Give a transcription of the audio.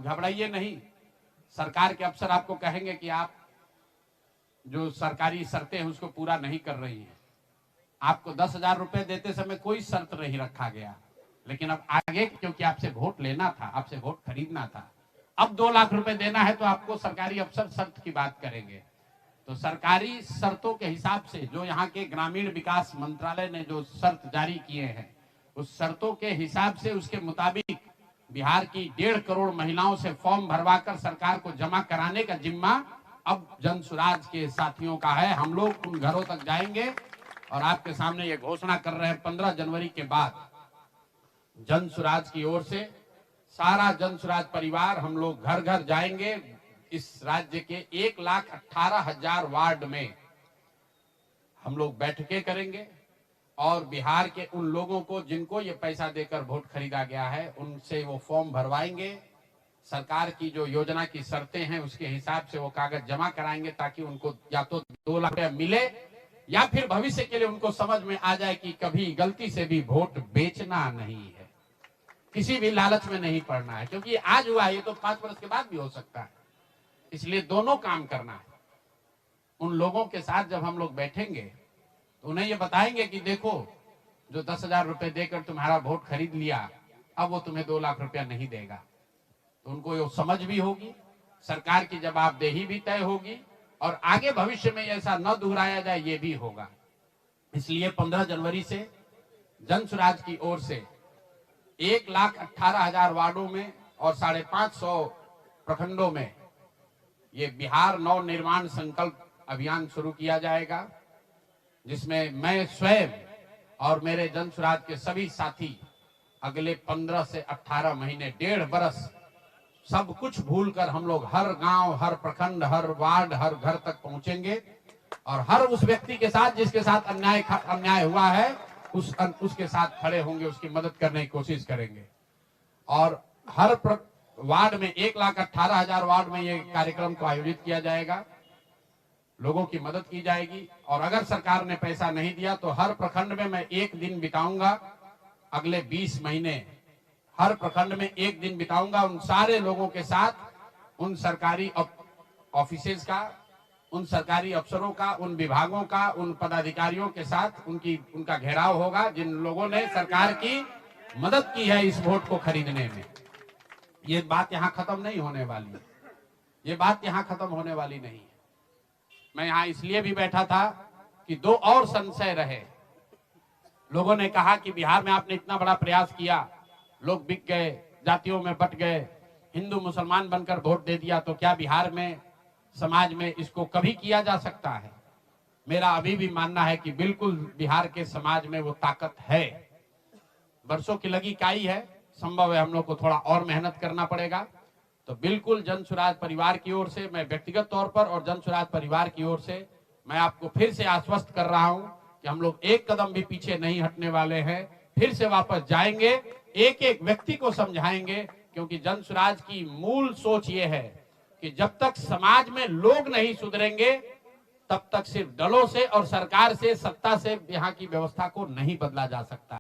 घबराइए नहीं। सरकार के अफसर आपको कहेंगे कि आप जो सरकारी शर्तें हैं उसको पूरा नहीं कर रही हैं। आपको 10,000 रुपए देते समय कोई शर्त नहीं रखा गया, लेकिन अब आगे क्योंकि आपसे वोट लेना था, आपसे वोट खरीदना था, अब 2 लाख रुपए देना है तो आपको सरकारी अफसर शर्त की बात करेंगे। तो सरकारी शर्तों के हिसाब से जो यहाँ के ग्रामीण विकास मंत्रालय ने जो शर्त जारी किए हैं, उस शर्तों के हिसाब से उसके मुताबिक बिहार की 1.5 करोड़ महिलाओं से फॉर्म भरवाकर सरकार को जमा कराने का जिम्मा अब जनसुराज के साथियों का है। हम लोग उन घरों तक जाएंगे और आपके सामने ये घोषणा कर रहे हैं 15 जनवरी के बाद जनसुराज की ओर से सारा जनसुराज परिवार हम लोग घर घर जाएंगे। इस राज्य के 1,18,000 वार्ड में हम लोग बैठकें करेंगे और बिहार के उन लोगों को जिनको ये पैसा देकर वोट खरीदा गया है उनसे वो फॉर्म भरवाएंगे। सरकार की जो योजना की शर्तें हैं उसके हिसाब से वो कागज जमा कराएंगे ताकि उनको या तो 2 लाख रुपया मिले या फिर भविष्य के लिए उनको समझ में आ जाए कि कभी गलती से भी वोट बेचना नहीं है, किसी भी लालच में नहीं पड़ना है, क्योंकि आज हुआ ये तो 5 वर्ष के बाद भी हो सकता है। इसलिए दोनों काम करना है। उन लोगों के साथ जब हम लोग बैठेंगे तो उन्हें ये बताएंगे कि देखो जो 10,000 रुपए देकर तुम्हारा वोट खरीद लिया, अब वो तुम्हें 2 लाख रुपया नहीं देगा। तो उनको ये समझ भी होगी, सरकार की जवाबदेही भी तय होगी और आगे भविष्य में ऐसा न दोहराया जाए ये भी होगा। इसलिए 15 जनवरी से जनसुराज की ओर से 1,18,000 वार्डों में और 550 प्रखंडों में ये बिहार नव निर्माण संकल्प अभियान शुरू किया जाएगा, जिसमें मैं स्वयं और मेरे जनसुराज के सभी साथी अगले 15 से 18 महीने 1.5 बरस सब कुछ भूलकर हम लोग हर गांव, हर प्रखंड, हर वार्ड, हर घर तक पहुंचेंगे और हर उस व्यक्ति के साथ जिसके साथ अन्याय हुआ है उसके साथ खड़े होंगे, उसकी मदद करने की कोशिश करेंगे। और हर वार्ड में 1,18,000 वार्ड में ये कार्यक्रम को आयोजित किया जाएगा, लोगों की मदद की जाएगी। और अगर सरकार ने पैसा नहीं दिया तो हर प्रखंड में मैं 1 दिन बिताऊंगा, अगले 20 महीने हर प्रखंड में 1 दिन बिताऊंगा उन सारे लोगों के साथ, उन सरकारी ऑफिसेज का, उन सरकारी अफसरों का, उन विभागों का, उन पदाधिकारियों के साथ उनका घेराव होगा जिन लोगों ने सरकार की मदद की है इस वोट को खरीदने में। ये बात यहाँ खत्म नहीं होने वाली है, ये बात यहाँ खत्म होने वाली नहीं है। मैं यहाँ इसलिए भी बैठा था कि 2 और संशय रहे। लोगों ने कहा कि बिहार में आपने इतना बड़ा प्रयास किया, लोग बिक गए, जातियों में बट गए, हिंदू मुसलमान बनकर वोट दे दिया, तो क्या बिहार में समाज में इसको कभी किया जा सकता है? मेरा अभी भी मानना है कि बिल्कुल बिहार के समाज में वो ताकत है। वर्षों की लगी काई है, संभव है हम लोग को थोड़ा और मेहनत करना पड़ेगा। तो बिल्कुल जनसुराज परिवार की ओर से मैं व्यक्तिगत तौर पर और जनसुराज परिवार की ओर से मैं आपको फिर से आश्वस्त कर रहा हूं कि हम लोग एक कदम भी पीछे नहीं हटने वाले हैं, फिर से वापस जाएंगे, एक एक व्यक्ति को समझाएंगे, क्योंकि जनसुराज की मूल सोच ये है कि जब तक समाज में लोग नहीं सुधरेंगे तब तक सिर्फ दलों से और सरकार से, सत्ता से यहाँ की व्यवस्था को नहीं बदला जा सकता।